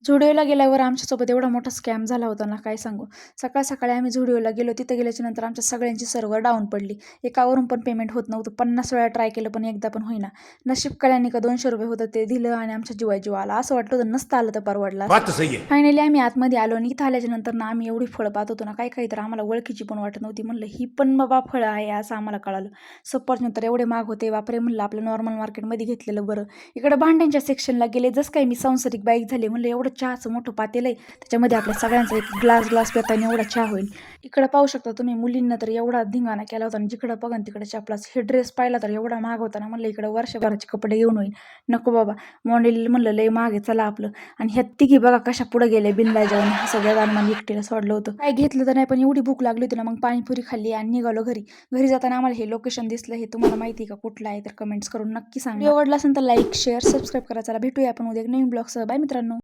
झुडिओला गेल्यावर आमच्यासोबत एवढा मोठा स्कॅम झाला होता ना, काय सांगू. सकाळी आम्ही झुडिओला गेलो. तिथे गेल्याच्या नंतर आमच्या सगळ्यांची सर्व्हर डाऊन पडली. एकावरून पण पेमेंट होत नव्हतं. 50 वेळा ट्राय केलं, पण एकदा पण होईना. नशीब कल्याणी का ₹200 होतं ते दिलं आणि आमच्या जीव आला. असं वाटलं होतं नसतं आलं तर परवडलं असतं. फायनली आम्ही आतमध्ये आलो आणि इथं आल्याच्या नंतर ना आम्ही एवढी फळं पाहत होतो ना, काही तर आम्हाला ओळखीची पण वाटत नव्हती. म्हणलं ही पण बाबा फळं आहे असं आम्हाला कळालं. सफरचंद तर एवढे महाग होते. बापरे, म्हणलं आपलं नॉर्मल मार्केटमध्ये घेतलेलं बरं. इकडं भांड्यांच्या सेक्शनला गेले. जसं काही मी संसारिक बाईक झाली. म्हणलं एवढं चहाचं मोठं पातेलं आहे, त्याच्यामध्ये आपल्या सगळ्यांचा एक ग्लास पिताना एवढा चहा होईल. इकडं पाहू शकता तुम्ही, मुलींना तर एवढा धिंगाणा केला होता आणि जिकडं बघा तिकडे चपलाच. हे ड्रेस पाहिला तर एवढा महाग होता ना, म्हणलं इकडं वर्षभराचे कपडे घेऊन होईल. नको बाबा, मॉडेल म्हणलं लय महाग आहे, चला आपलं. आणि ह्या तिघी बघा कशा पुढे गेले बिनलाजावून. सगळ्या गाडीमध्ये एकटीला सोडलं होतं. काय घेतलं तर नाही, पण एवढी भूक लागली होती ना, मग पाणीपुरी खाल्ली आणि निघालो घरी. घरी जाताना आम्हाला हे लोकेशन दिसलं. हे तुम्हाला माहिती आहे का कुठलं आहे तर कमेंट्स करून नक्की सांगा. व्हिडिओ आवडला असेल तर लाईक, शेअर, सबस्क्राईब करा. चला भेटूया आपण उद्या नवीन ब्लॉगसह. बाय मित्रांनो.